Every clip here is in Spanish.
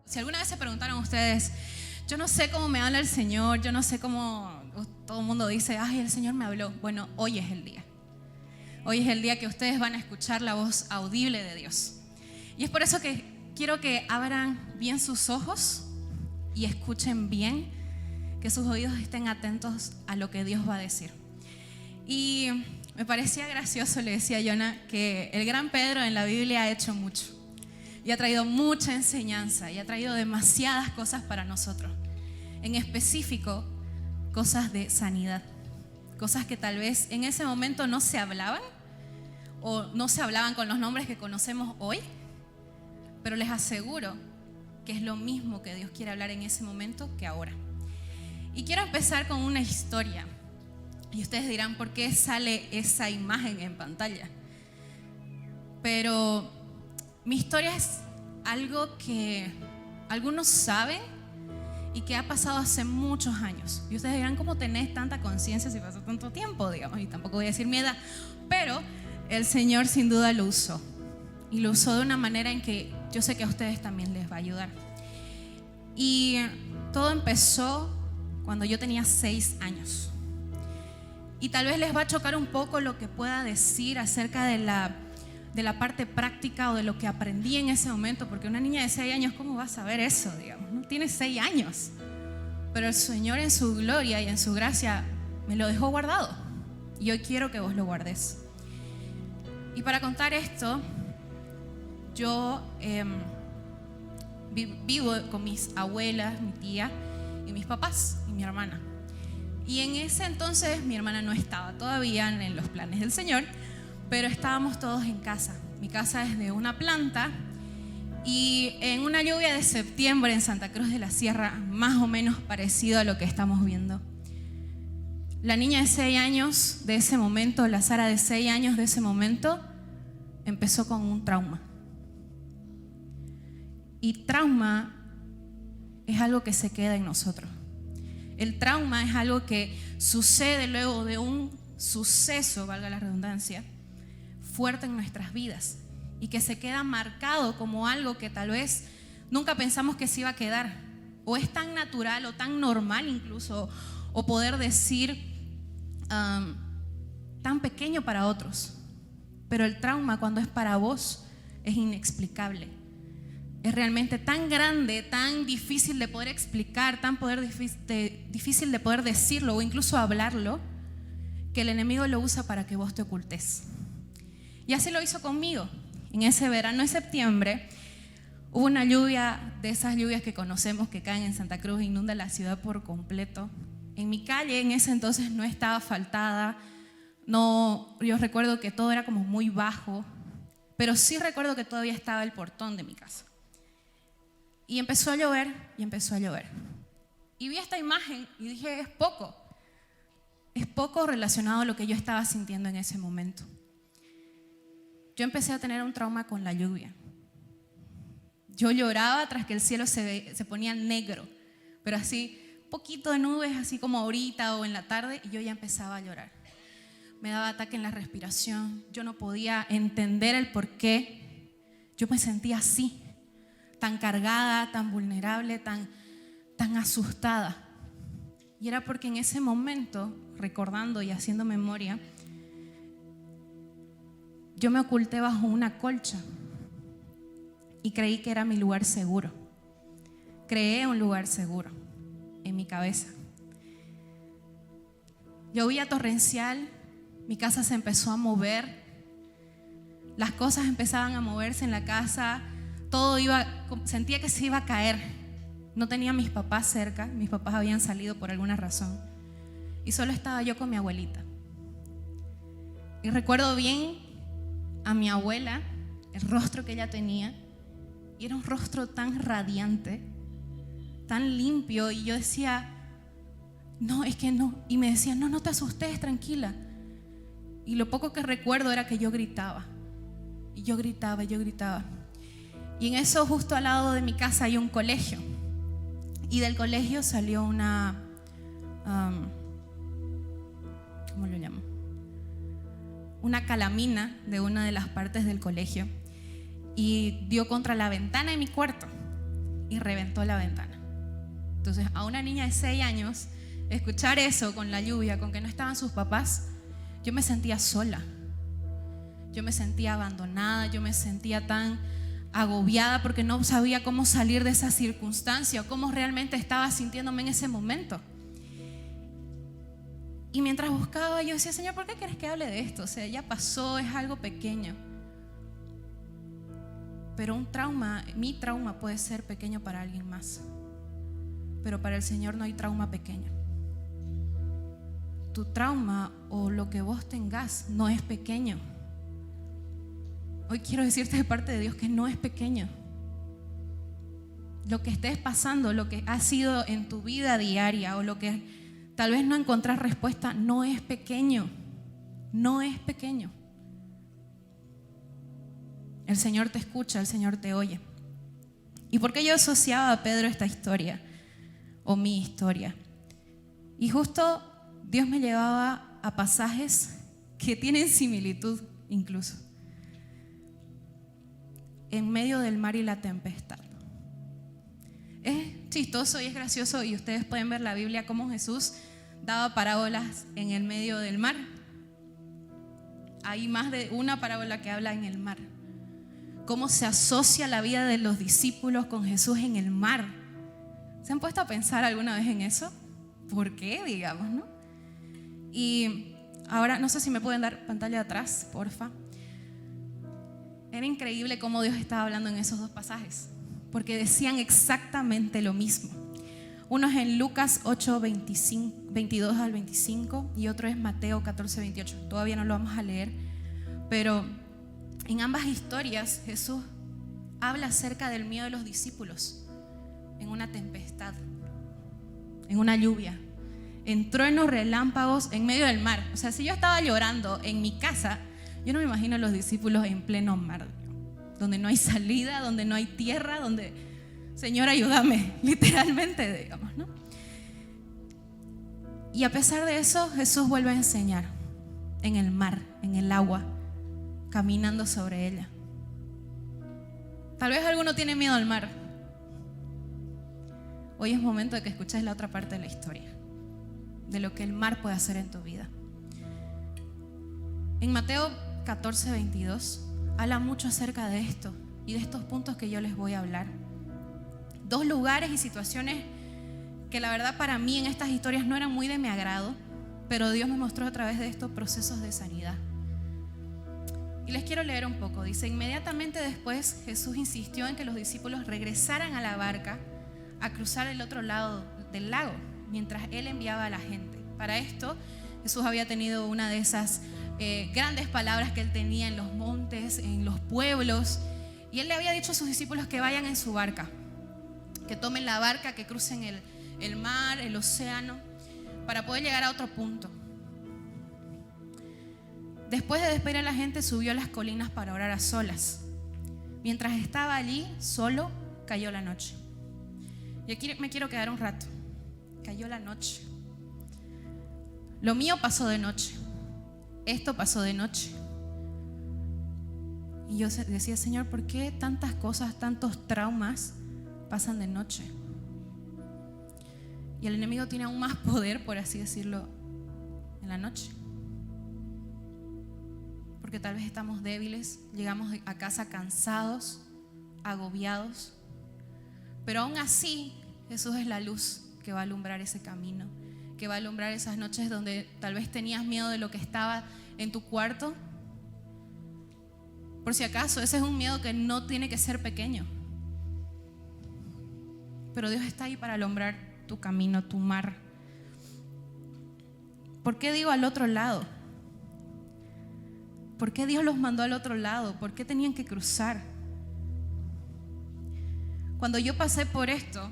Si alguna vez se preguntaron ustedes, yo no sé cómo me habla el Señor, yo no sé cómo todo el mundo dice, ay, el Señor me habló. Bueno, hoy es el día. Hoy es el día que ustedes van a escuchar la voz audible de Dios. Y es por eso que quiero que abran bien sus ojos y escuchen bien, que sus oídos estén atentos a lo que Dios va a decir. Y me parecía gracioso, le decía a Jonah, que el gran Pedro en la Biblia ha hecho mucho. Y ha traído mucha enseñanza y ha traído demasiadas cosas para nosotros. En específico, cosas de sanidad. Cosas que tal vez en ese momento no se hablaban o no se hablaban con los nombres que conocemos hoy. Pero les aseguro que es lo mismo que Dios quiere hablar en ese momento que ahora. Y quiero empezar con una historia. Y ustedes dirán, ¿por qué sale esa imagen en pantalla? Pero mi historia es algo que algunos saben y que ha pasado hace muchos años. Y ustedes dirán, ¿cómo tenés tanta conciencia si pasó tanto tiempo? Digamos, y tampoco voy a decir mi edad. Pero el Señor sin duda lo usó. Y lo usó de una manera en que yo sé que a ustedes también les va a ayudar. Y todo empezó cuando yo tenía 6 años. Y tal vez les va a chocar un poco lo que pueda decir acerca de la parte práctica o de lo que aprendí en ese momento, porque una niña de 6 años, ¿cómo va a saber eso? Digamos, no tiene 6 años. Pero el Señor en su gloria y en su gracia me lo dejó guardado. Y hoy quiero que vos lo guardes. Y para contar esto, yo vivo con mis abuelas, mi tía y mis papás y mi hermana. Y en ese entonces mi hermana no estaba todavía en los planes del Señor, pero estábamos todos en casa. Mi casa es de una planta y en una lluvia de septiembre en Santa Cruz de la Sierra, más o menos parecido a lo que estamos viendo. La niña de 6 años de ese momento, la Sara de 6 años de ese momento, empezó con un trauma. Y trauma es algo que se queda en nosotros. El trauma es algo que sucede luego de un suceso, valga la redundancia, fuerte en nuestras vidas y que se queda marcado como algo que tal vez nunca pensamos que se iba a quedar, o es tan natural o tan normal incluso, o poder decir tan pequeño para otros. Pero el trauma, cuando es para vos, es inexplicable. Es realmente tan grande, tan difícil de poder explicar, tan difícil de poder decirlo o incluso hablarlo, que el enemigo lo usa para que vos te ocultes. Y así lo hizo conmigo. En ese verano de septiembre hubo una lluvia, de esas lluvias que conocemos que caen en Santa Cruz e inunda la ciudad por completo. En mi calle en ese entonces no estaba asfaltada, yo recuerdo que todo era como muy bajo, pero sí recuerdo que todavía estaba el portón de mi casa. Y empezó a llover y empezó a llover. Y vi esta imagen y dije, es poco relacionado a lo que yo estaba sintiendo en ese momento. Yo empecé a tener un trauma con la lluvia. Yo lloraba tras que el cielo se ponía negro, pero así, poquito de nubes, así como ahorita o en la tarde, y yo ya empezaba a llorar. Me daba ataque en la respiración, yo no podía entender el por qué. Yo me sentía así, tan cargada, tan vulnerable, tan asustada. Y era porque en ese momento, recordando y haciendo memoria, yo me oculté bajo una colcha y creí que era mi lugar seguro. Creé un lugar seguro en mi cabeza. Llovía torrencial, mi casa se empezó a mover, las cosas empezaban a moverse en la casa, sentía que se iba a caer. No tenía a mis papás cerca, mis papás habían salido por alguna razón y solo estaba yo con mi abuelita. Y recuerdo bien a mi abuela, el rostro que ella tenía, y era un rostro tan radiante, tan limpio, y yo decía, no, es que no, y me decía, no te asustes, tranquila. Y lo poco que recuerdo era que yo gritaba, y yo gritaba. Y en eso, justo al lado de mi casa hay un colegio, y del colegio salió una, ¿cómo lo llamo? Una calamina de una de las partes del colegio y dio contra la ventana de mi cuarto. y reventó la ventana. Entonces, a una niña de 6 años, escuchar eso con la lluvia, con que no estaban sus papás, yo me sentía sola. Yo me sentía abandonada, yo me sentía tan agobiada porque no sabía cómo salir de esa circunstancia o cómo realmente estaba sintiéndome en ese momento. Y mientras buscaba, yo decía, Señor, ¿por qué quieres que hable de esto? O sea, ya pasó, es algo pequeño. Pero un trauma, mi trauma puede ser pequeño para alguien más. Pero para el Señor no hay trauma pequeño. Tu trauma o lo que vos tengas no es pequeño. Hoy quiero decirte de parte de Dios que no es pequeño. Lo que estés pasando, lo que ha sido en tu vida diaria o lo que tal vez no encontrás respuesta, no es pequeño. No es pequeño. El Señor te escucha, el Señor te oye. ¿Y por qué yo asociaba a Pedro esta historia? O mi historia. Y justo Dios me llevaba a pasajes que tienen similitud incluso. En medio del mar y la tempestad. Es chistoso y es gracioso, y ustedes pueden ver la Biblia cómo Jesús daba parábolas en el medio del mar. Hay más de una parábola que habla en el mar. Cómo se asocia la vida de los discípulos con Jesús en el mar. ¿Se han puesto a pensar alguna vez en eso? ¿Por qué, digamos, no? Y ahora, no sé si me pueden dar pantalla atrás, porfa. Era increíble cómo Dios estaba hablando en esos dos pasajes, porque decían exactamente lo mismo. Uno es en Lucas 8, 22 al 25 y otro es Mateo 14, 28. Todavía no lo vamos a leer, pero en ambas historias Jesús habla acerca del miedo de los discípulos en una tempestad, en una lluvia, en truenos, relámpagos, en medio del mar. O sea, si yo estaba llorando en mi casa, yo no me imagino a los discípulos en pleno mar, donde no hay salida, donde no hay tierra, donde, Señor, ayúdame, literalmente, digamos, ¿no? Y a pesar de eso, Jesús vuelve a enseñar en el mar, en el agua, caminando sobre ella. Tal vez alguno tiene miedo al mar. Hoy es momento de que escuches la otra parte de la historia, de lo que el mar puede hacer en tu vida. En Mateo 14, 22 habla mucho acerca de esto y de estos puntos que yo les voy a hablar. Dos lugares y situaciones que la verdad para mí en estas historias no eran muy de mi agrado, pero Dios me mostró a través de estos procesos de sanidad. Y les quiero leer un poco. Dice: inmediatamente después Jesús insistió en que los discípulos regresaran a la barca a cruzar el otro lado del lago mientras Él enviaba a la gente. Para esto Jesús había tenido una de esas grandes palabras que Él tenía en los montes, en los pueblos, y Él le había dicho a sus discípulos que vayan en su barca, que tomen la barca, que crucen el mar, el océano, para poder llegar a otro punto. Después de despedir a la gente, subió a las colinas para orar a solas. Mientras estaba allí solo, cayó la noche. Y aquí me quiero quedar un rato. Cayó la noche. Lo mío pasó de noche. Esto pasó de noche. Y yo decía: Señor, ¿por qué tantas cosas, tantos traumas pasan de noche? Y el enemigo tiene aún más poder, por así decirlo, en la noche. Porque tal vez estamos débiles, llegamos a casa cansados, agobiados. Pero aún así, Jesús es la luz que va a alumbrar ese camino, que va a alumbrar esas noches donde tal vez tenías miedo de lo que estaba en tu cuarto. Por si acaso, ese es un miedo que no tiene que ser pequeño. Pero Dios está ahí para alumbrar tu camino, tu mar. ¿Por qué digo al otro lado? ¿Por qué Dios los mandó al otro lado? ¿Por qué tenían que cruzar? Cuando yo pasé por esto,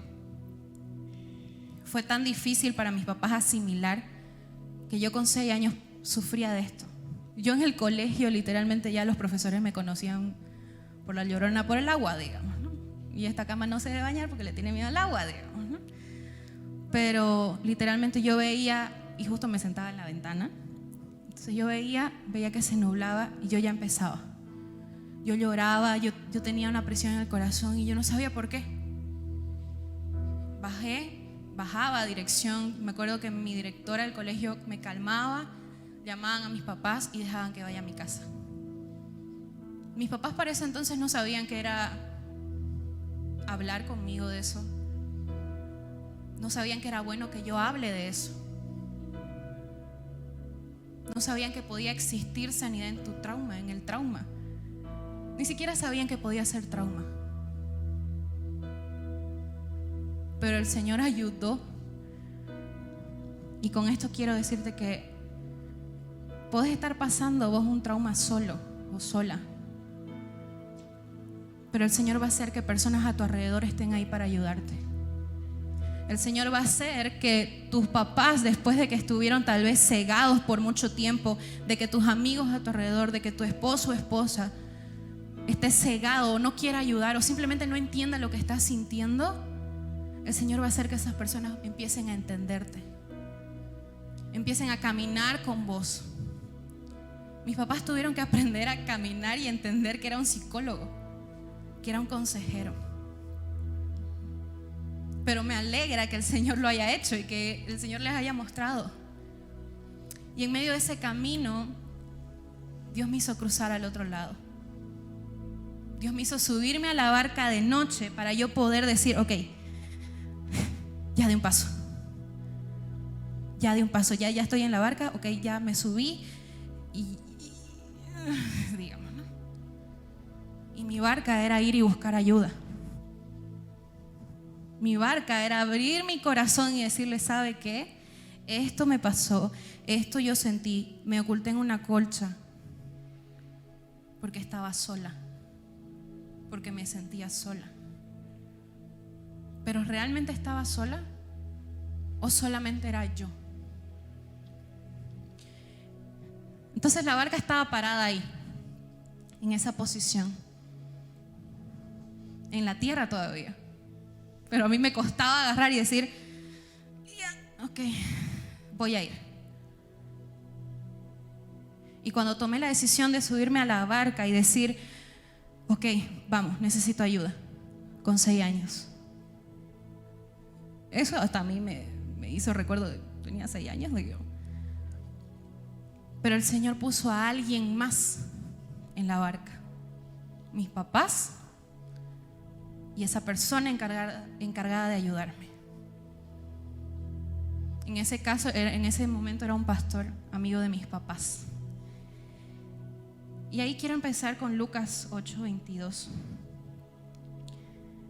fue tan difícil para mis papás asimilar que yo con 6 años sufría de esto. Yo en el colegio literalmente ya los profesores me conocían por la llorona, por el agua, digamos, ¿no? Y esta cama no se debe bañar porque le tiene miedo al agua, digamos, ¿no? Pero literalmente yo veía, y justo me sentaba en la ventana, entonces yo veía que se nublaba y yo ya empezaba. Yo lloraba, yo tenía una presión en el corazón y yo no sabía por qué. bajaba a dirección. Me acuerdo que mi directora del colegio me calmaba, llamaban a mis papás y dejaban que vaya a mi casa. Mis papás para ese entonces no sabían qué era hablar conmigo de eso. No sabían que era bueno que yo hable de eso. No sabían que podía existir sanidad en tu trauma, en el trauma. Ni siquiera sabían que podía ser trauma. Pero el Señor ayudó. Y con esto quiero decirte que podés estar pasando vos un trauma solo o sola. Pero el Señor va a hacer que personas a tu alrededor estén ahí para ayudarte. El Señor va a hacer que tus papás, después de que estuvieron tal vez cegados por mucho tiempo, de que tus amigos a tu alrededor, de que tu esposo o esposa esté cegado o no quiera ayudar o simplemente no entienda lo que estás sintiendo, el Señor va a hacer que esas personas empiecen a entenderte, empiecen a caminar con vos. Mis papás tuvieron que aprender a caminar y entender que era un psicólogo, que era un consejero. Pero me alegra que el Señor lo haya hecho y que el Señor les haya mostrado. Y en medio de ese camino, Dios me hizo cruzar al otro lado. Dios me hizo subirme a la barca de noche para yo poder decir, ok, ya di un paso. Ya di un paso, ya estoy en la barca, ok, ya me subí digamos, ¿no? Y mi barca era ir y buscar ayuda. Mi barca era abrir mi corazón y decirle, ¿sabe qué? Esto me pasó, esto yo sentí, me oculté en una colcha porque estaba sola, porque me sentía sola. ¿Pero realmente estaba sola o solamente era yo? Entonces la barca estaba parada ahí, en esa posición, en la tierra todavía. Pero a mí me costaba agarrar y decir, ok, voy a ir. Y cuando tomé la decisión de subirme a la barca y decir, ok, vamos, necesito ayuda, con 6 años. Eso hasta a mí me hizo recuerdo, tenía 6 años, digo. Pero el Señor puso a alguien más en la barca. Mis papás y esa persona encargada de ayudarme. En ese caso, en ese momento era un pastor, amigo de mis papás. Y ahí quiero empezar con Lucas 8:22.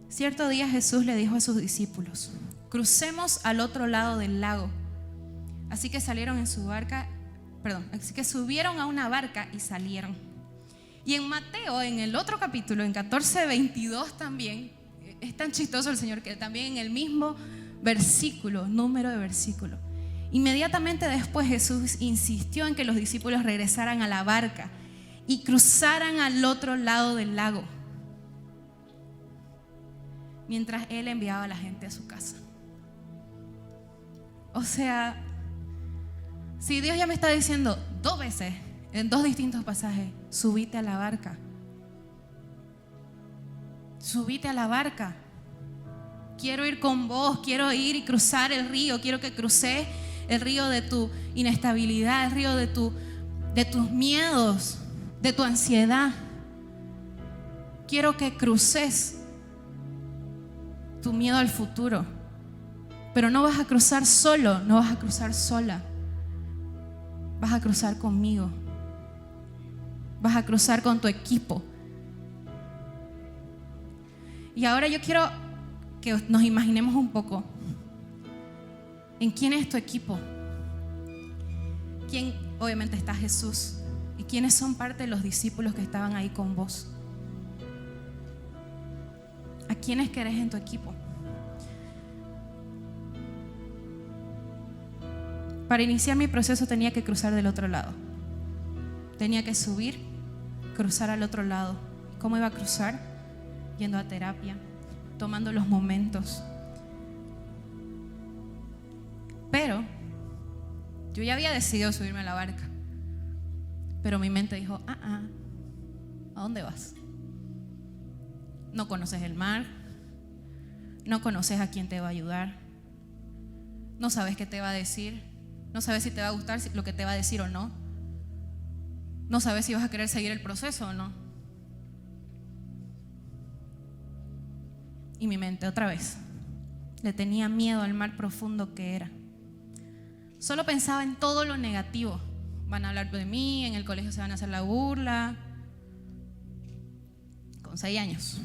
Cierto día Jesús le dijo a sus discípulos, crucemos al otro lado del lago. Así que subieron a una barca y salieron. Y en Mateo, en el otro capítulo, en 14:22 también, es tan chistoso el Señor que también en el mismo versículo, número de versículo, inmediatamente después Jesús insistió en que los discípulos regresaran a la barca y cruzaran al otro lado del lago, mientras Él enviaba a la gente a su casa. O sea, si Dios ya me está diciendo 2 veces, en 2 distintos pasajes, subite a la barca. Subite a la barca. Quiero ir con vos, quiero ir y cruzar el río, quiero que cruces el río de tu inestabilidad, el río de tus miedos, de tu ansiedad. Quiero que cruces tu miedo al futuro. Pero no vas a cruzar solo, no vas a cruzar sola. Vas a cruzar conmigo. Vas a cruzar con tu equipo. Y ahora yo quiero que nos imaginemos un poco en quién es tu equipo. ¿Quién? Obviamente está Jesús. ¿Y quiénes son parte de los discípulos que estaban ahí con vos? ¿A quiénes querés en tu equipo? Para iniciar mi proceso tenía que cruzar del otro lado. Tenía que subir, cruzar al otro lado. ¿Cómo iba a cruzar? Yendo a terapia, tomando los momentos. Pero yo ya había decidido subirme a la barca. Pero mi mente dijo, ¿a dónde vas? No conoces el mar, No conoces a quién te va a ayudar. No sabes qué te va a decir. No sabes si te va a gustar lo que te va a decir o no. No sabes si vas a querer seguir el proceso o no. Y mi mente otra vez le tenía miedo al mar profundo que era. Solo pensaba en todo lo negativo. Van a hablar de mí, en el colegio se van a hacer la burla. Con 6 años.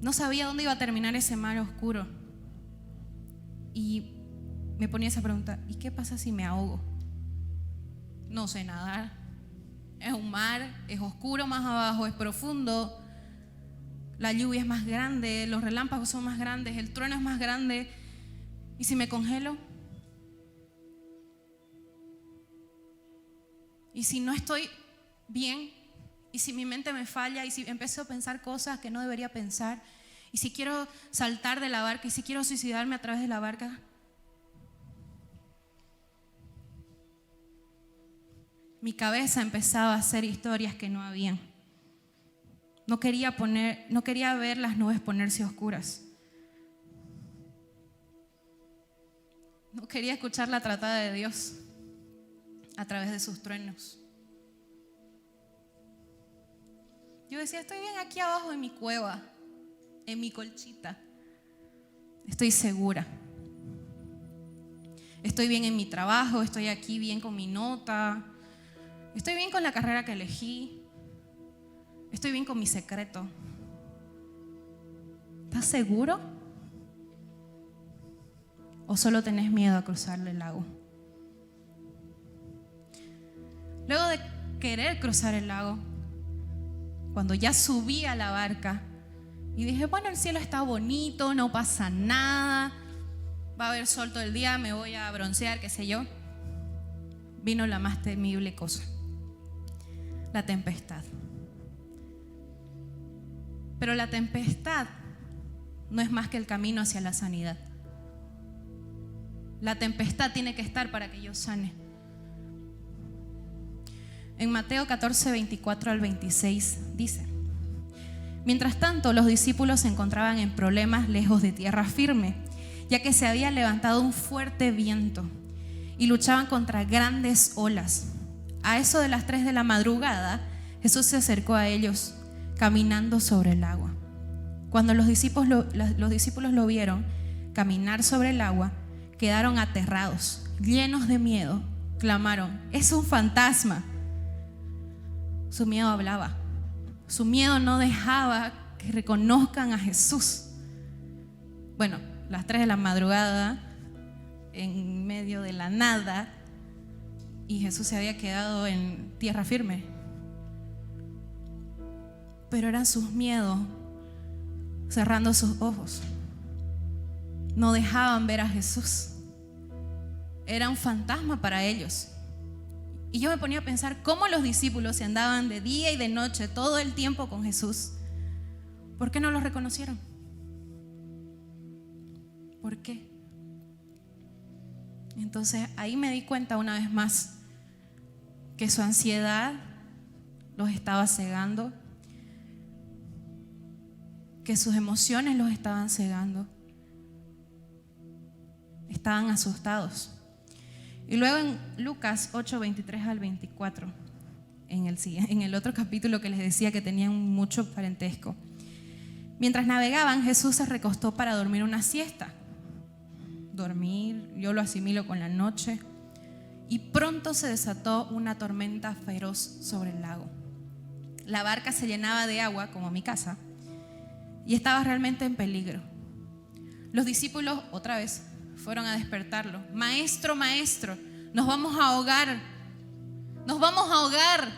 No sabía dónde iba a terminar ese mar oscuro. Y me ponía esa pregunta: ¿y qué pasa si me ahogo? No sé nadar. Es un mar, es oscuro más abajo, es profundo. La lluvia es más grande, los relámpagos son más grandes, el trueno es más grande. ¿Y si me congelo? ¿Y si no estoy bien? ¿Y si mi mente me falla? ¿Y si empiezo a pensar cosas que no debería pensar? ¿Y si quiero saltar de la barca? ¿Y si quiero suicidarme a través de la barca? Mi cabeza empezaba a hacer historias que no habían. No quería ver las nubes ponerse oscuras. No quería escuchar la tratada de Dios a través de sus truenos. Yo decía: estoy bien aquí abajo en mi cueva, en mi colchita. Estoy segura. Estoy bien en mi trabajo, estoy aquí bien con mi nota. Estoy bien con la carrera que elegí. Estoy bien con mi secreto. ¿Estás seguro? ¿O solo tenés miedo a cruzar el lago? Luego de querer cruzar el lago, cuando ya subí a la barca y dije: bueno, el cielo está bonito, no pasa nada, va a haber sol todo el día, me voy a broncear, qué sé yo. Vino la más temible cosa: la tempestad. Pero la tempestad no es más que el camino hacia la sanidad. La tempestad tiene que estar para que yo sane. En Mateo 14, 24 al 26 dice: mientras tanto, los discípulos se encontraban en problemas lejos de tierra firme, ya que se había levantado un fuerte viento y luchaban contra grandes olas. A eso de las 3 de la madrugada, Jesús se acercó a ellos caminando sobre el agua. Cuando los discípulos lo vieron caminar sobre el agua, quedaron aterrados, llenos de miedo. Clamaron: es un fantasma. Su miedo hablaba. Su miedo no dejaba que reconozcan a Jesús. Bueno, las 3 de la madrugada, en medio de la nada, y Jesús se había quedado en tierra firme. Pero eran sus miedos cerrando sus ojos. No dejaban ver a Jesús. Era un fantasma para ellos. Y yo me ponía a pensar cómo los discípulos se andaban de día y de noche todo el tiempo con Jesús. ¿Por qué no lo reconocieron? ¿Por qué? Entonces ahí me di cuenta una vez más que su ansiedad los estaba cegando, que sus emociones los estaban cegando. Estaban asustados. Y luego en Lucas 8, 23 al 24, en el otro capítulo que les decía que tenían mucho parentesco. Mientras navegaban, Jesús se recostó para dormir una siesta. Dormir, yo lo asimilo con la noche. Y pronto se desató una tormenta feroz sobre el lago. La barca se llenaba de agua, como mi casa, y estaba realmente en peligro. Los discípulos, otra vez, fueron a despertarlo. Maestro, maestro, nos vamos a ahogar. Nos vamos a ahogar.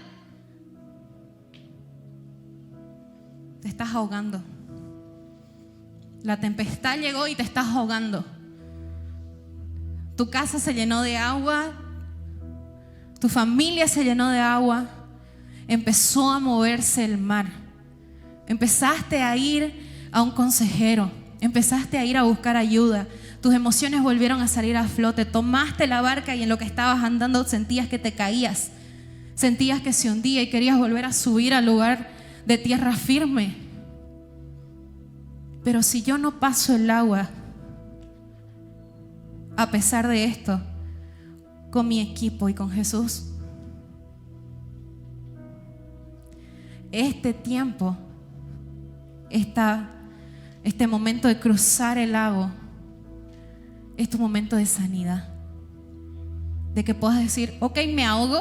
Te estás ahogando. La tempestad llegó y te estás ahogando. Tu casa se llenó de agua. Tu familia se llenó de agua. Empezó a moverse el mar. Empezaste a ir a un consejero. Empezaste a ir a buscar ayuda. Tus emociones volvieron a salir a flote. Tomaste la barca y en lo que estabas andando sentías que te caías. Sentías que se hundía y querías volver a subir al lugar de tierra firme. Pero si yo no paso el agua, a pesar de esto, con mi equipo y con Jesús, este tiempo, este momento de cruzar el lago, es tu momento de sanidad. De que puedas decir, ok, me ahogo,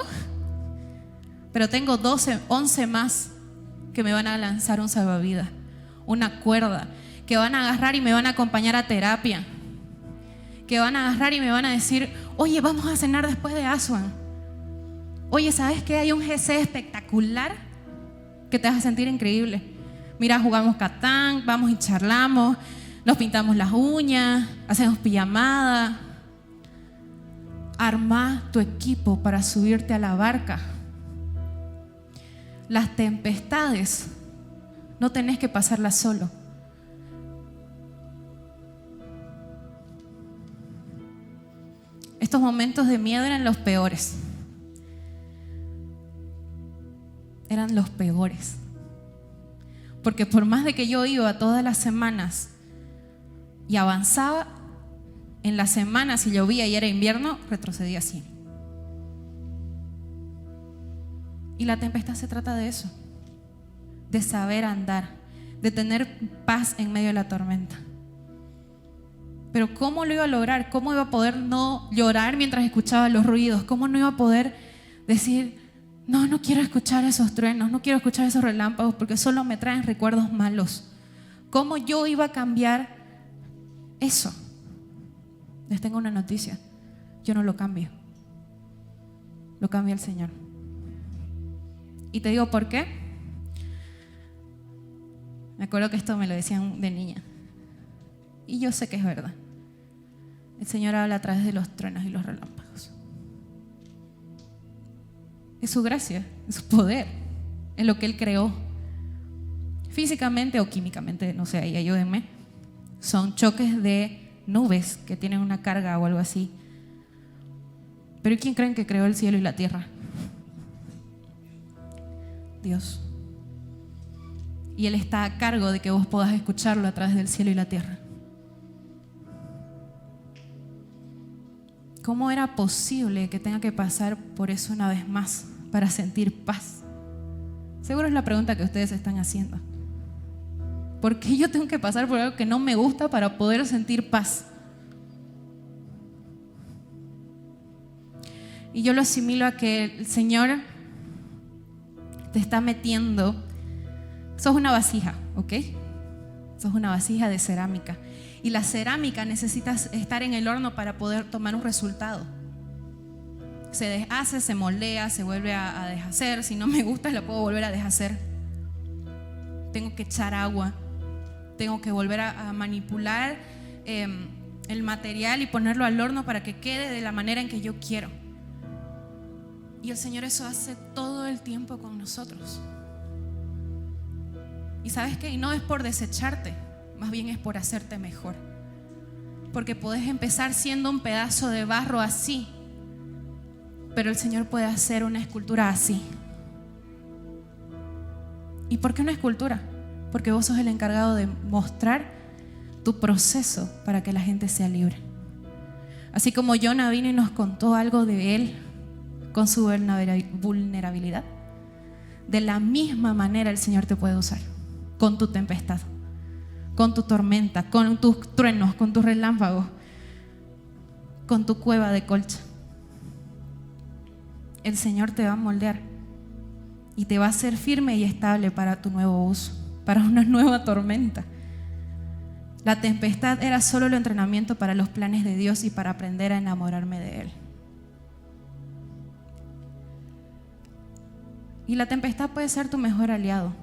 pero tengo 11 más que me van a lanzar un salvavidas, una cuerda, que van a agarrar y me van a acompañar a terapia, que van a agarrar y me van a decir, oye, vamos a cenar después de Aswan. Oye, ¿sabes qué? Hay un GC espectacular que te vas a sentir increíble. Mira, jugamos Catán, vamos y charlamos, nos pintamos las uñas, hacemos pijamada. Arma tu equipo para subirte a la barca. Las tempestades no tenés que pasarlas solo. Estos momentos de miedo eran los peores. Eran los peores. Porque por más de que yo iba todas las semanas y avanzaba, en la semana, si llovía y era invierno, retrocedía 100. Y la tempestad se trata de eso, de saber andar, de tener paz en medio de la tormenta. Pero ¿cómo lo iba a lograr? ¿Cómo iba a poder no llorar mientras escuchaba los ruidos? ¿Cómo no iba a poder decir, no quiero escuchar esos truenos, no quiero escuchar esos relámpagos porque solo me traen recuerdos malos? ¿Cómo yo iba a cambiar eso? Les tengo una noticia, yo no lo cambio, lo cambia el Señor. Y te digo por qué. Me acuerdo que esto me lo decían de niña y yo sé que es verdad. El Señor habla a través de los truenos y los relámpagos. Es su gracia, es su poder, es lo que Él creó. Físicamente o químicamente, no sé, ahí ayúdenme. Son choques de nubes que tienen una carga o algo así. Pero ¿quién creen que creó el cielo y la tierra? Dios. Y Él está a cargo de que vos puedas escucharlo a través del cielo y la tierra. ¿Cómo era posible que tenga que pasar por eso una vez más para sentir paz? Seguro es la pregunta que ustedes están haciendo. ¿Por qué yo tengo que pasar por algo que no me gusta para poder sentir paz? Y yo lo asimilo a que el Señor te está metiendo. Sos una vasija, ¿ok? Sos una vasija de cerámica. Y la cerámica necesita estar en el horno para poder tomar un resultado. Se deshace, se moldea, se vuelve a deshacer. Si no me gusta, la puedo volver a deshacer. Tengo que echar agua. Tengo que volver a manipular el material y ponerlo al horno para que quede de la manera en que yo quiero. Y el Señor eso hace todo el tiempo con nosotros. Y ¿sabes qué? Y no es por desecharte, más bien es por hacerte mejor. Porque podés empezar siendo un pedazo de barro así, pero el Señor puede hacer una escultura así. ¿Y por qué una escultura? Porque vos sos el encargado de mostrar tu proceso para que la gente sea libre. Así como Jonah vino y nos contó algo de él con su vulnerabilidad, de la misma manera el Señor te puede usar con tu tempestad, con tu tormenta, con tus truenos, con tus relámpagos, con tu cueva de colcha. El Señor te va a moldear y te va a hacer firme y estable para tu nuevo uso, para una nueva tormenta. La tempestad era solo el entrenamiento para los planes de Dios y para aprender a enamorarme de Él. Y la tempestad puede ser tu mejor aliado.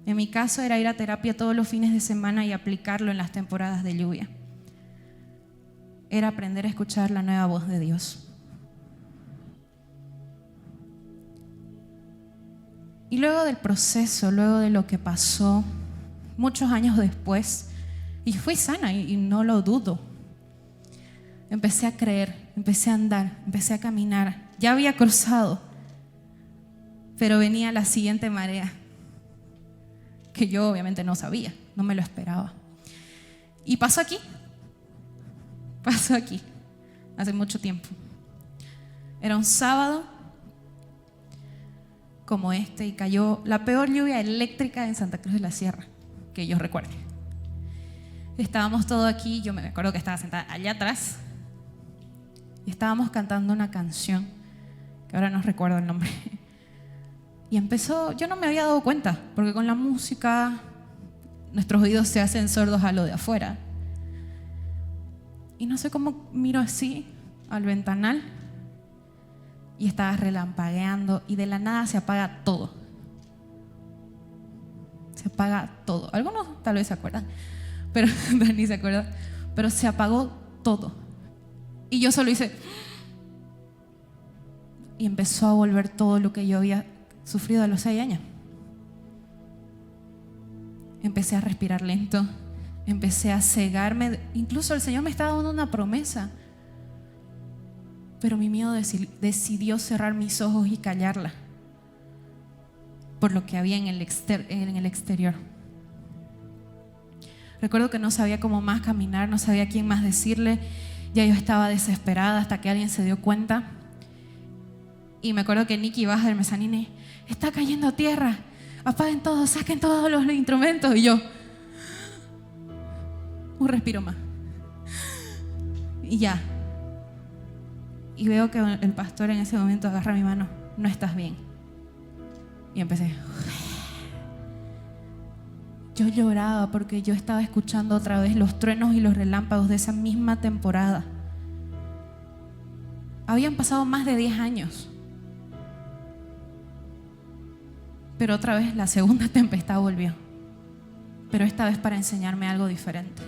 En mi caso era ir a terapia todos los fines de semana y aplicarlo en las temporadas de lluvia. Era aprender a escuchar la nueva voz de Dios. Y luego del proceso, luego de lo que pasó, muchos años después, y fui sana y no lo dudo, empecé a creer, empecé a andar, empecé a caminar. Ya había cruzado, Pero venía la siguiente marea, que yo obviamente no sabía, no me lo esperaba. Y pasó aquí, hace mucho tiempo. Era un sábado como este y cayó la peor lluvia eléctrica en Santa Cruz de la Sierra que yo recuerde. Estábamos todos aquí, yo me acuerdo que estaba sentada allá atrás y estábamos cantando una canción que ahora no recuerdo el nombre. Y empezó, yo no me había dado cuenta, porque con la música nuestros oídos se hacen sordos a lo de afuera. Y no sé cómo miro así al ventanal y estaba relampagueando y de la nada se apaga todo. Se apaga todo. Algunos tal vez se acuerdan, pero Dani se acuerda. Pero se apagó todo. Y yo solo hice... Y empezó a volver todo lo que yo había sufrido a los 6 años. Empecé a respirar lento. Empecé a cegarme. Incluso el Señor me estaba dando una promesa. Pero mi miedo decidió cerrar mis ojos y callarla. Por lo que había en el exterior. Recuerdo que no sabía cómo más caminar, no sabía quién más decirle. Ya yo estaba desesperada hasta que alguien se dio cuenta. Y me acuerdo que Nicky baja del mezanino y está cayendo a tierra. Apaguen todo, saquen todos los instrumentos. Y yo, un respiro más. Y ya. Y veo que el pastor en ese momento agarra mi mano. No estás bien. Y empecé. Yo lloraba porque yo estaba escuchando otra vez los truenos y los relámpagos de esa misma temporada. Habían pasado más de 10 años. Pero otra vez la segunda tempestad volvió. Pero esta vez para enseñarme algo diferente.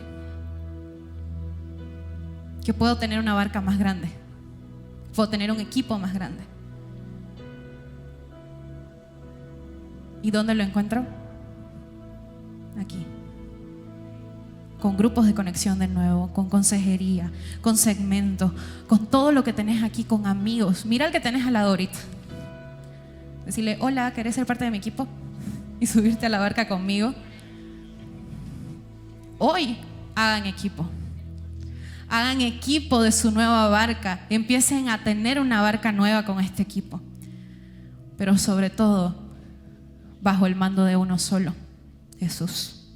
Que puedo tener una barca más grande. Puedo tener un equipo más grande. ¿Y dónde lo encuentro? Aquí. Con grupos de conexión de nuevo, con consejería, con segmentos, con todo lo que tenés aquí, con amigos. Mira el que tenés al lado ahorita. Decirle, hola, ¿querés ser parte de mi equipo? Y subirte a la barca conmigo. Hoy hagan equipo. Hagan equipo de su nueva barca. Empiecen a tener una barca nueva con este equipo. Pero sobre todo, bajo el mando de uno solo, Jesús.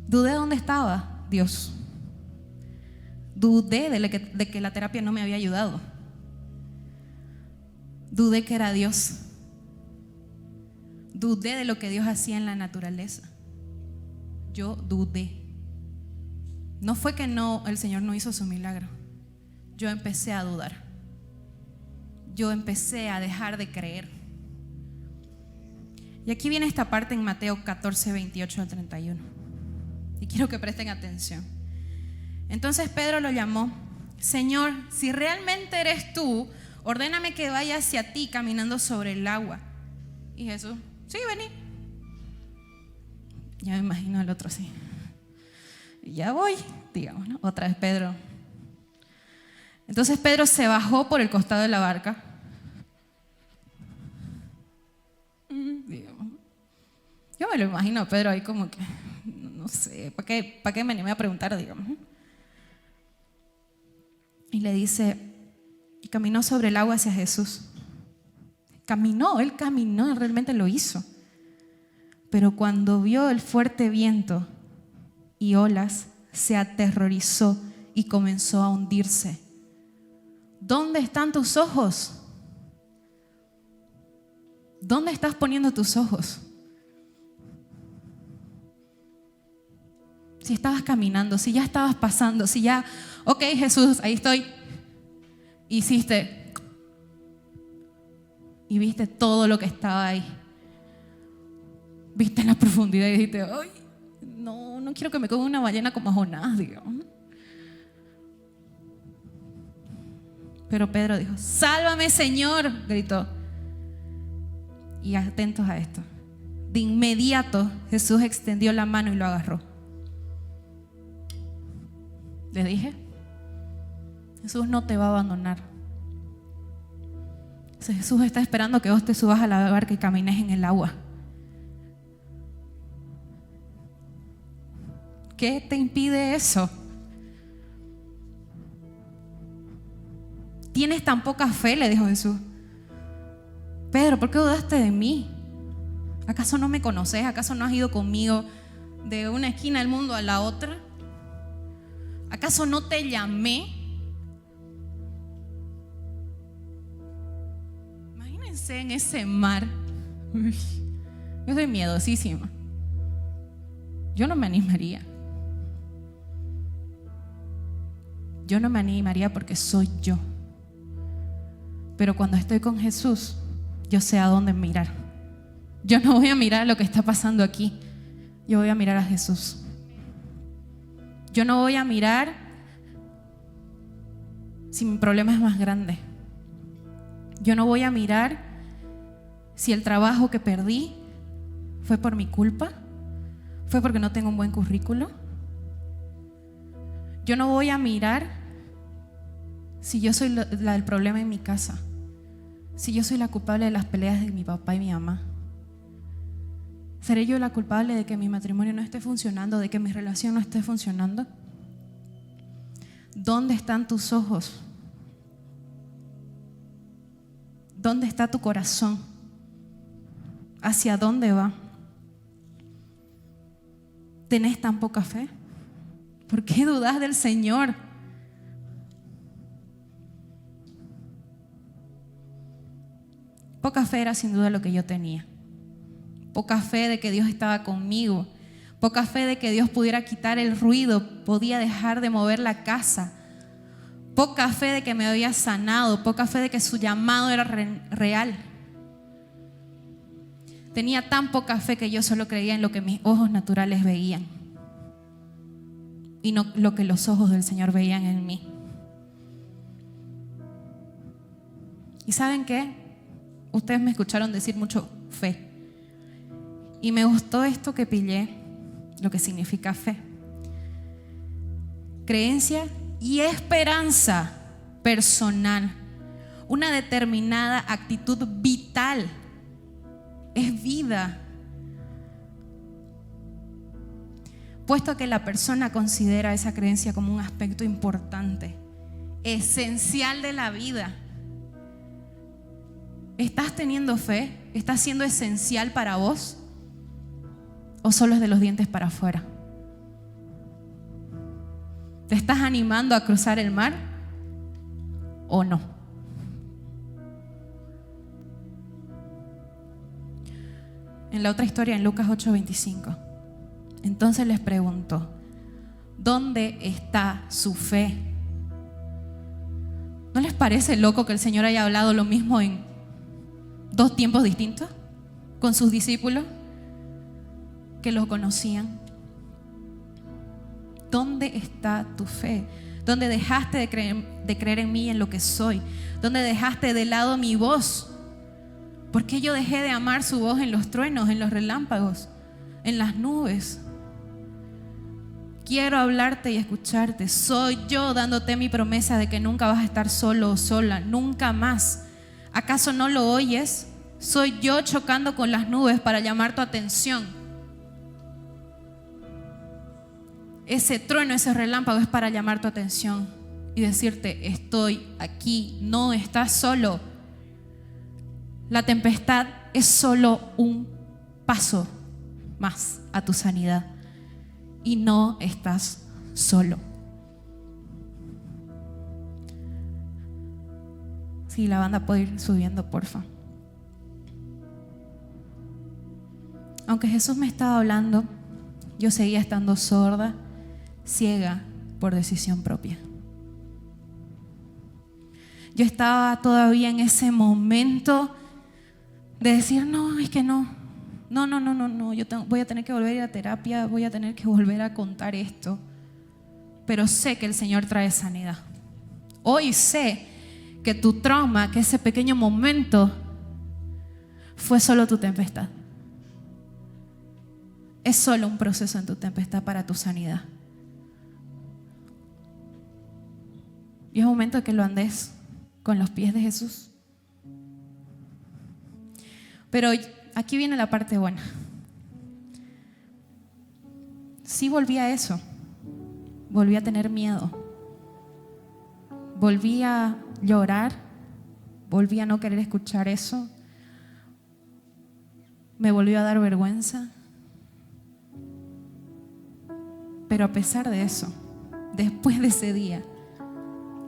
Dudé dónde estaba Dios. Dudé de que la terapia no me había ayudado. Dudé que era Dios. Dudé de lo que Dios hacía en la naturaleza. Yo dudé. No fue que el Señor no hizo su milagro. Yo empecé a dudar. Yo empecé a dejar de creer. Y aquí viene esta parte en Mateo 14, 28 al 31. Y quiero que presten atención. Entonces Pedro lo llamó: Señor, si realmente eres tú, ordéname que vaya hacia ti caminando sobre el agua. Y Jesús, sí, vení. Ya me imagino al otro así. Ya voy, digamos, ¿no? Otra vez Pedro. Entonces Pedro se bajó por el costado de la barca. Digamos. Yo me lo imagino a Pedro ahí como que, no sé, ¿para qué me animé a preguntar, digamos? Y le dice, y caminó sobre el agua hacia Jesús. Él caminó, realmente lo hizo. Pero cuando vio el fuerte viento y olas, se aterrorizó y comenzó a hundirse. ¿Dónde están tus ojos? ¿Dónde estás poniendo tus ojos? Si estabas caminando, si ya estabas pasando, si ya, ok, Jesús, ahí estoy. Hiciste y viste todo lo que estaba ahí. Viste en la profundidad y dijiste, ay, no quiero que me coma una ballena como Jonás, digamos. Pero Pedro dijo, sálvame, Señor, gritó. Y atentos a esto. De inmediato Jesús extendió la mano y lo agarró. Les dije, Jesús no te va a abandonar. Jesús está esperando que vos te subas a la barca y camines en el agua. ¿Qué te impide eso? ¿Tienes tan poca fe?, le dijo Jesús. Pedro, ¿por qué dudaste de mí? ¿Acaso no me conoces? ¿Acaso no has ido conmigo de una esquina del mundo a la otra? ¿Acaso no te llamé? Imagínense en ese mar. Yo soy miedosísima. Yo no me animaría. Yo no me animaría porque soy yo. Pero cuando estoy con Jesús, yo sé a dónde mirar. Yo no voy a mirar lo que está pasando aquí. Yo voy a mirar a Jesús. Yo no voy a mirar si mi problema es más grande. Yo no voy a mirar si el trabajo que perdí fue por mi culpa, fue porque no tengo un buen currículo. Yo no voy a mirar si yo soy la del problema en mi casa, si yo soy la culpable de las peleas de mi papá y mi mamá. ¿Seré yo la culpable de que mi matrimonio no esté funcionando, de que mi relación no esté funcionando? ¿Dónde están tus ojos? ¿Dónde está tu corazón? ¿Hacia dónde va? ¿Tenés tan poca fe? ¿Por qué dudas del Señor? Poca fe era sin duda lo que yo tenía. Poca fe de que Dios estaba conmigo. Poca fe de que Dios pudiera quitar el ruido, podía dejar de mover la casa. Poca fe de que me había sanado. Poca fe de que su llamado era real. Tenía tan poca fe que yo solo creía en lo que mis ojos naturales veían y no lo que los ojos del Señor veían en mí. ¿Y saben qué? Ustedes me escucharon decir mucho fe. Y me gustó esto que pillé, lo que significa fe. Creencia y esperanza personal. Una determinada actitud vital. Es vida. Puesto que la persona considera esa creencia como un aspecto importante, esencial de la vida. ¿Estás teniendo fe? ¿Está siendo esencial para vos? ¿O solo es de los dientes para afuera? ¿Te estás animando a cruzar el mar o no? En la otra historia, en Lucas 8:25, entonces les preguntó: ¿dónde está su fe? ¿No les parece loco que el Señor haya hablado lo mismo en dos tiempos distintos con sus discípulos que los conocían? ¿Dónde está tu fe? ¿Dónde dejaste de creer en mí y en lo que soy? ¿Dónde dejaste de lado mi voz? ¿Por qué yo dejé de amar su voz en los truenos, en los relámpagos, en las nubes? Quiero hablarte y escucharte. Soy yo dándote mi promesa de que nunca vas a estar solo o sola, nunca más. ¿Acaso no lo oyes? Soy yo chocando con las nubes para llamar tu atención. Ese trueno, ese relámpago es para llamar tu atención y decirte: estoy aquí, no estás solo. La tempestad es solo un paso más a tu sanidad y no estás solo. Sí, la banda puede ir subiendo, porfa. Aunque Jesús me estaba hablando, yo seguía estando sorda, ciega por decisión propia. Yo estaba todavía en ese momento de decir: no, es que no, yo voy a tener que volver a ir a terapia, voy a tener que volver a contar esto. Pero sé que el Señor trae sanidad. Hoy sé que tu trauma, que ese pequeño momento fue solo tu tempestad. Es solo un proceso en tu tempestad para tu sanidad. Y es momento de que lo andes con los pies de Jesús. Pero aquí viene la parte buena. Sí volví a eso. Volví a tener miedo. Volví a llorar. Volví a no querer escuchar eso. Me volvió a dar vergüenza. Pero a pesar de eso, después de ese día,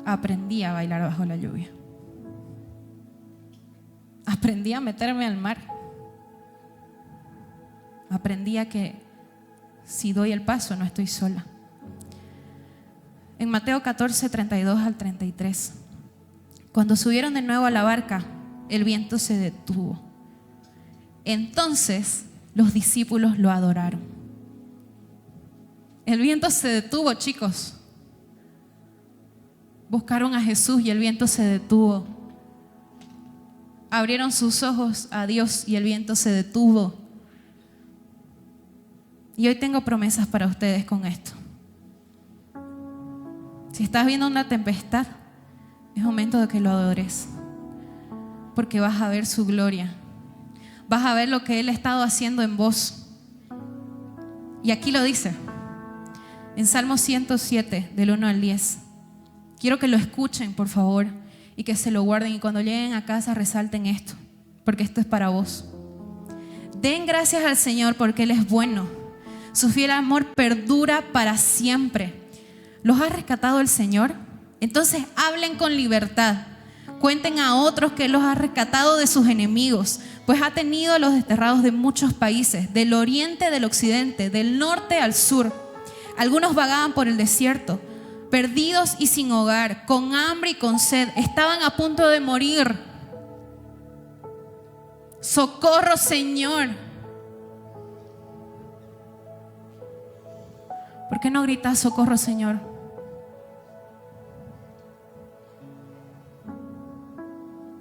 aprendí a bailar bajo la lluvia. Aprendí a meterme al mar. Aprendí a que si doy el paso no estoy sola. En Mateo 14, 32 al 33, cuando subieron de nuevo a la barca, el viento se detuvo. Entonces los discípulos lo adoraron. El viento se detuvo, chicos. Buscaron a Jesús y el viento se detuvo. Abrieron sus ojos a Dios y el viento se detuvo. Y hoy tengo promesas para ustedes con esto. Si estás viendo una tempestad, es momento de que lo adores, porque vas a ver su gloria. Vas a ver lo que Él ha estado haciendo en vos. Y aquí lo dice, en Salmo 107, del 1 al 10. Quiero que lo escuchen, por favor, y que se lo guarden. Y cuando lleguen a casa resalten esto, porque esto es para vos. Den gracias al Señor porque Él es bueno. Su fiel amor perdura para siempre. ¿Los ha rescatado el Señor? Entonces hablen con libertad. Cuenten a otros que Él los ha rescatado de sus enemigos, pues ha tenido a los desterrados de muchos países, del oriente, del occidente, del norte al sur. Algunos vagaban por el desierto, perdidos y sin hogar, con hambre y con sed. Estaban a punto de morir. ¡Socorro, Señor! ¿Por qué no gritas socorro, Señor?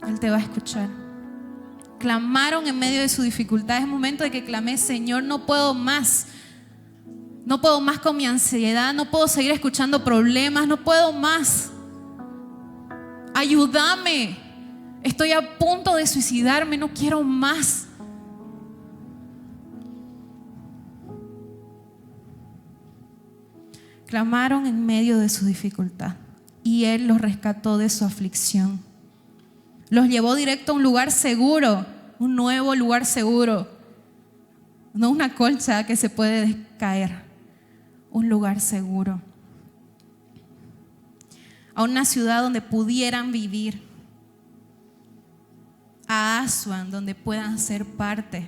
Él te va a escuchar. Clamaron en medio de su dificultad. Es momento de que clamé, Señor, no puedo más. No puedo más con mi ansiedad. No puedo seguir escuchando problemas. No puedo más. Ayúdame. Estoy a punto de suicidarme. No quiero más. Clamaron en medio de su dificultad y Él los rescató de su aflicción. Los llevó directo a un lugar seguro, un nuevo lugar seguro. No una colcha que se puede caer, un lugar seguro. A una ciudad donde pudieran vivir. A Aswan, donde puedan ser parte.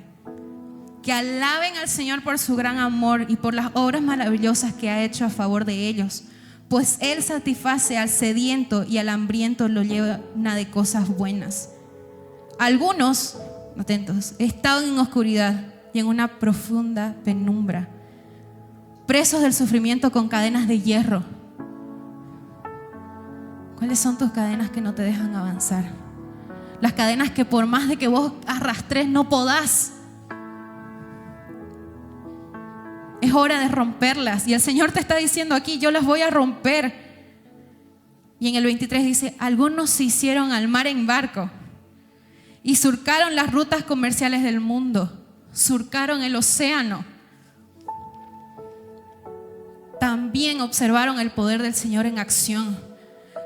Que alaben al Señor por su gran amor y por las obras maravillosas que ha hecho a favor de ellos. Pues Él satisface al sediento y al hambriento lo llena de cosas buenas. Algunos, atentos, estaban en oscuridad y en una profunda penumbra, presos del sufrimiento con cadenas de hierro. ¿Cuáles son tus cadenas que no te dejan avanzar? Las cadenas que por más de que vos arrastres no podás. Es hora de romperlas. Y el Señor te está diciendo aquí, yo las voy a romper. Y en el 23 dice, algunos se hicieron al mar en barco y surcaron las rutas comerciales del mundo. Surcaron el océano. También observaron el poder del Señor en acción.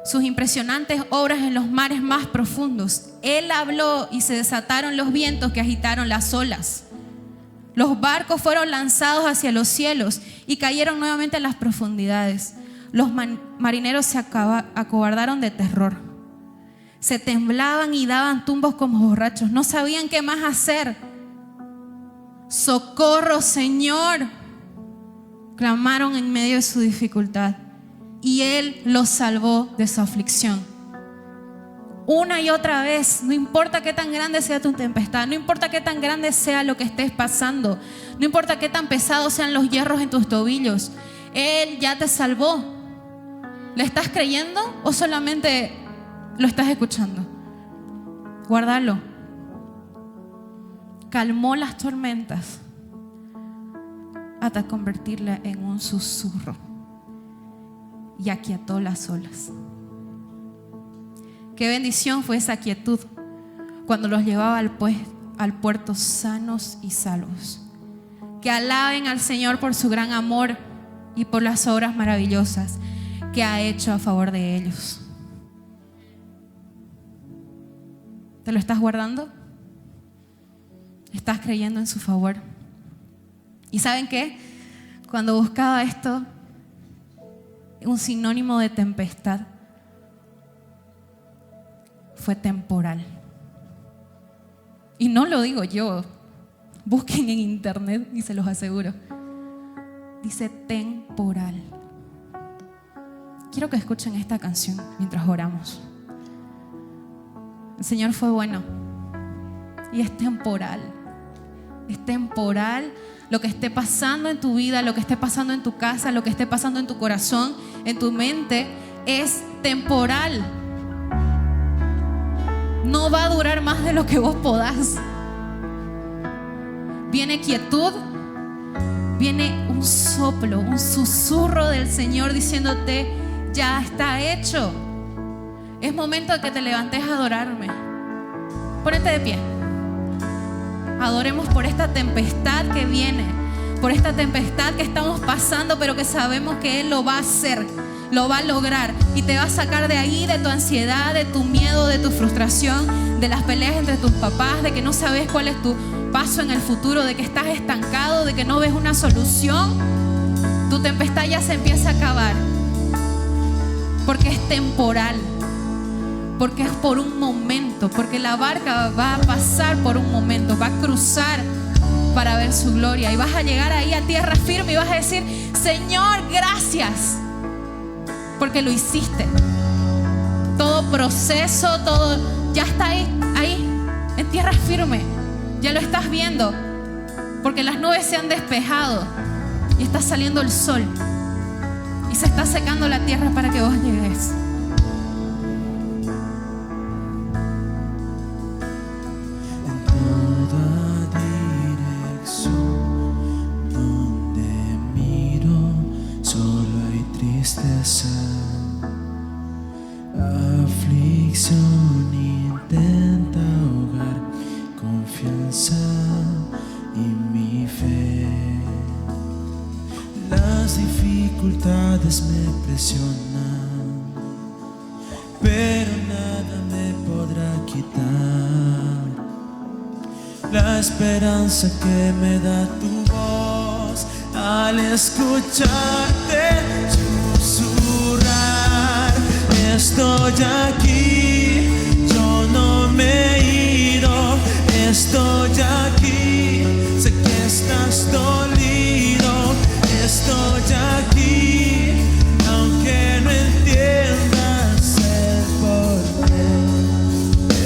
Sus impresionantes obras en los mares más profundos. Él habló y se desataron los vientos que agitaron las olas. Los barcos fueron lanzados hacia los cielos y cayeron nuevamente en las profundidades. Los marineros se acobardaron de terror. Se temblaban y daban tumbos como borrachos. No sabían qué más hacer. ¡Socorro, Señor! Clamaron en medio de su dificultad y Él los salvó de su aflicción. Una y otra vez, no importa qué tan grande sea tu tempestad, no importa qué tan grande sea lo que estés pasando, no importa qué tan pesados sean los hierros en tus tobillos, Él ya te salvó. ¿Le estás creyendo o solamente lo estás escuchando? Guárdalo. Calmó las tormentas hasta convertirla en un susurro y aquietó las olas. Qué bendición fue esa quietud cuando los llevaba al al puerto sanos y salvos. Que alaben al Señor por su gran amor y por las obras maravillosas que ha hecho a favor de ellos. ¿Te lo estás guardando? ¿Estás creyendo en su favor? ¿Y saben qué? Cuando buscaba esto, un sinónimo de tempestad fue temporal. Y no lo digo yo. Busquen en internet y se los aseguro. Dice temporal. Quiero que escuchen esta canción mientras oramos. El Señor fue bueno y es temporal. Es temporal lo que esté pasando en tu vida, lo que esté pasando en tu casa, lo que esté pasando en tu corazón, en tu mente, es temporal. No va a durar más de lo que vos podás. Viene quietud, viene un soplo, un susurro del Señor diciéndote: ya está hecho. Es momento de que te levantes a adorarme. Ponete de pie. Adoremos por esta tempestad que viene, por esta tempestad que estamos pasando, pero que sabemos que Él lo va a hacer, lo va a lograr y te va a sacar de ahí, de tu ansiedad, de tu miedo, de tu frustración, de las peleas entre tus papás, de que no sabes cuál es tu paso en el futuro, de que estás estancado, de que no ves una solución. Tu tempestad ya se empieza a acabar, porque es temporal, porque es por un momento, porque la barca va a pasar por un momento, va a cruzar para ver su gloria, y vas a llegar ahí a tierra firme y vas a decir: Señor, gracias, porque lo hiciste. Todo proceso, todo ya está ahí en tierra firme. Ya lo estás viendo, porque las nubes se han despejado y está saliendo el sol y se está secando la tierra para que vos llegues. En toda dirección donde miro solo hay tristeza, aflicción intenta ahogar confianza y mi fe. Las dificultades me presionan, pero nada me podrá quitar la esperanza que me da tu voz al escucharte susurrar. Estoy aquí, yo no me he ido. Estoy aquí, sé que estás dolido. Estoy aquí, aunque no entiendas el porqué.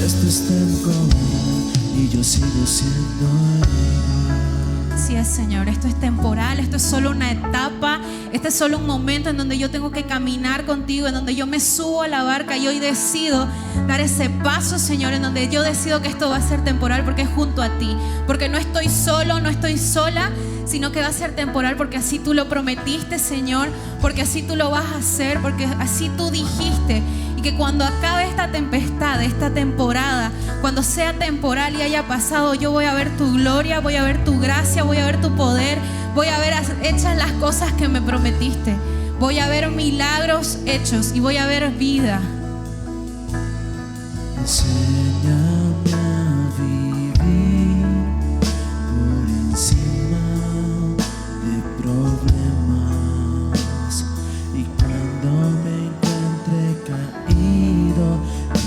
Esto es temporal y yo sigo siendo igual. Así es, Señor, esto es temporal, esto es solo una etapa, este es solo un momento en donde yo tengo que caminar contigo, en donde yo me subo a la barca y hoy decido dar ese paso, Señor, en donde yo decido que esto va a ser temporal porque es junto a ti, porque no estoy solo, no estoy sola, sino que va a ser temporal porque así tú lo prometiste, Señor, porque así tú lo vas a hacer, porque así tú dijiste. Y que cuando acabe esta tempestad, esta temporada, cuando sea temporal y haya pasado, yo voy a ver tu gloria, voy a ver tu gracia, voy a ver tu poder, voy a ver hechas las cosas que me prometiste, voy a ver milagros hechos y voy a ver vida. Enséñame a vivir por encima de problemas, y cuando me encuentre caído,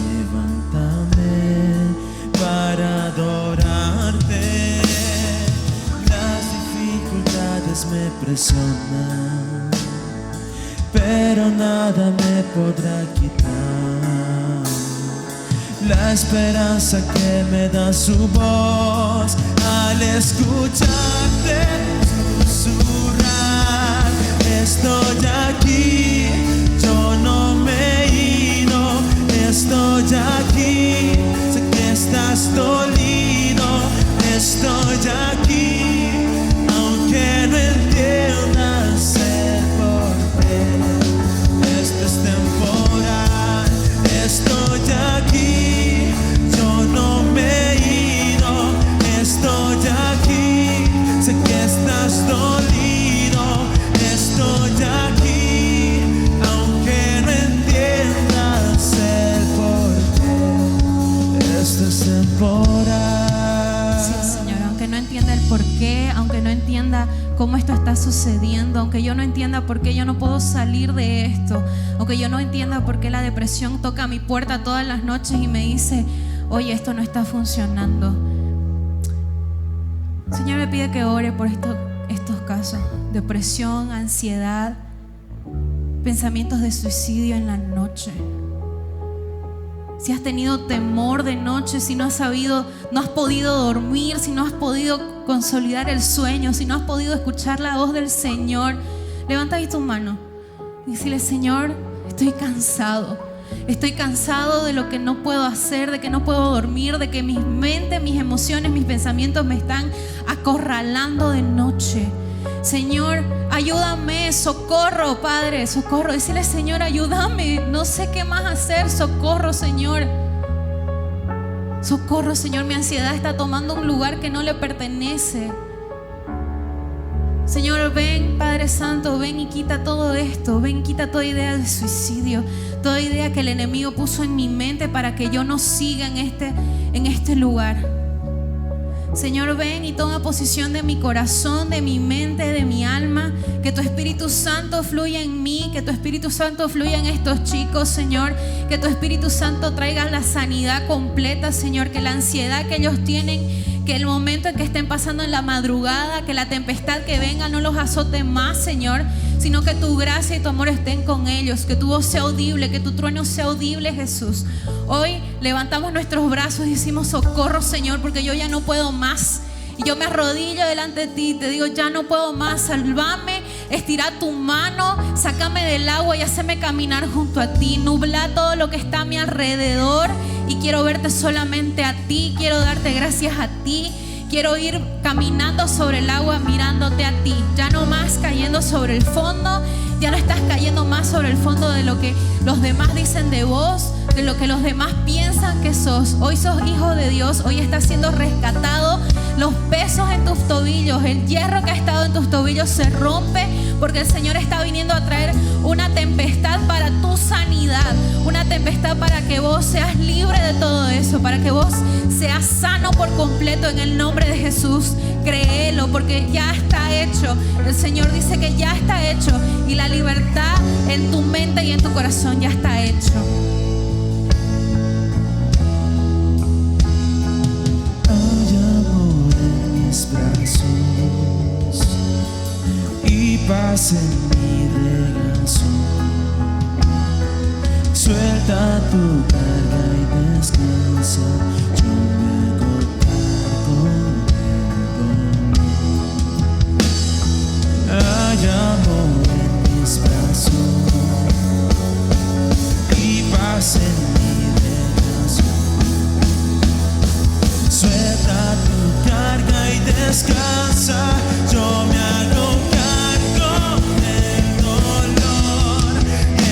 levántame para adorarte. Las dificultades me presionan, pero nada me podrá quitar la esperanza que me da su voz al escucharte susurrar. Estoy aquí, yo no me he ido. Estoy aquí, sé que estás dolido. Estoy aquí, aunque no entiendas el porqué. Esto es temporal, estoy aquí, yo no me he ido. es temporal. Sí, Señor, aunque no entienda el por qué, aunque no entienda cómo esto está sucediendo, aunque yo no entienda por qué yo no puedo salir de esto, aunque yo no entienda por qué la depresión toca a mi puerta todas las noches y me dice, oye, esto no está funcionando. Señor, me pide que ore por estos casos: depresión, ansiedad, pensamientos de suicidio en la noche. Si has tenido temor de noche, si no has podido dormir, si no has podido consolidar el sueño, si no has podido escuchar la voz del Señor, levanta ahí tu mano y dile: Señor, estoy cansado. Estoy cansado de lo que no puedo hacer, de que no puedo dormir, de que mi mente, mis emociones, mis pensamientos me están acorralando de noche. Señor, ayúdame, socorro, Padre, socorro. Decirle: Señor, ayúdame, no sé qué más hacer, socorro, Señor. Socorro, Señor, mi ansiedad está tomando un lugar que no le pertenece. Señor, ven, Padre Santo, ven y quita todo esto. Ven y quita toda idea de suicidio, toda idea que el enemigo puso en mi mente para que yo no siga en este lugar. Señor, ven y toma posición de mi corazón, de mi mente, de mi alma. Que tu Espíritu Santo fluya en mí, que tu Espíritu Santo fluya en estos chicos, Señor. Que tu Espíritu Santo traiga la sanidad completa, Señor. Que la ansiedad que ellos tienen, que el momento en que estén pasando en la madrugada, que la tempestad que venga no los azote más, Señor, sino que tu gracia y tu amor estén con ellos, que tu voz sea audible, que tu trueno sea audible, Jesús. Hoy levantamos nuestros brazos y decimos: socorro, Señor, porque yo ya no puedo más. Y yo me arrodillo delante de ti y te digo: ya no puedo más, sálvame, estira tu mano, sácame del agua y haceme caminar junto a ti. Nubla todo lo que está a mi alrededor y quiero verte solamente a ti, quiero darte gracias a ti. Quiero ir caminando sobre el agua mirándote a ti. Ya no más cayendo sobre el fondo. Ya no estás cayendo más sobre el fondo de lo que los demás dicen de vos, de lo que los demás piensan que sos. Hoy sos hijo de Dios. Hoy estás siendo rescatado. Los pesos en tus tobillos, el hierro que ha estado en tus tobillos se rompe, porque el Señor está viniendo a traer una tempestad para tu sanidad. Una tempestad para que vos seas libre de todo eso, para que vos seas sano por completo en el nombre de Jesús. Créelo, porque ya está hecho. El Señor dice que ya está hecho, y la libertad en tu mente y en tu corazón ya está hecho. Hay amor en mis brazos y paz en mi regazo. Suelta tu carga y descansa. Yo me hago cargo de todo. Hay amor en mis brazos y paz en mi regazo. Suelta tu carga y descansa. Yo me hago cargo del dolor.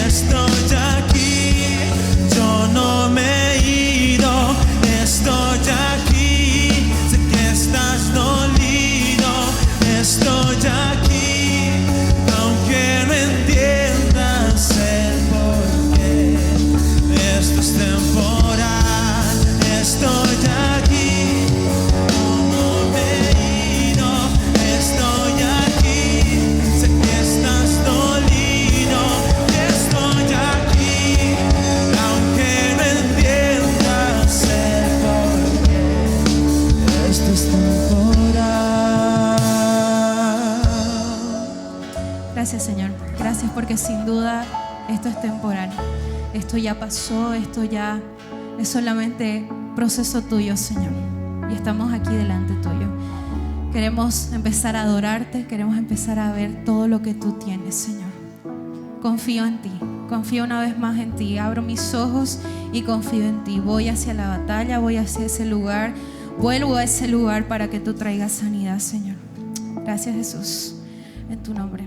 Estoy aquí, yo no me he ido. Estoy aquí, sé que estás dolido. Estoy aquí, aunque no entiendas el porqué. Esto es temporal. Estoy aquí, no me he ido. Estoy aquí, sé que estás dolido. Estoy aquí, aunque no entiendas el porqué. Esto es temporal. Gracias, Señor. Gracias, porque sin duda esto es temporal. Esto ya pasó, esto ya es solamente proceso tuyo, Señor. Y estamos aquí delante tuyo. Queremos empezar a adorarte, queremos empezar a ver todo lo que tú tienes, Señor. Confío en ti, confío una vez más en ti. Abro mis ojos y confío en ti. Voy hacia la batalla, voy hacia ese lugar. Vuelvo a ese lugar para que tú traigas sanidad, Señor. Gracias, Jesús, en tu nombre.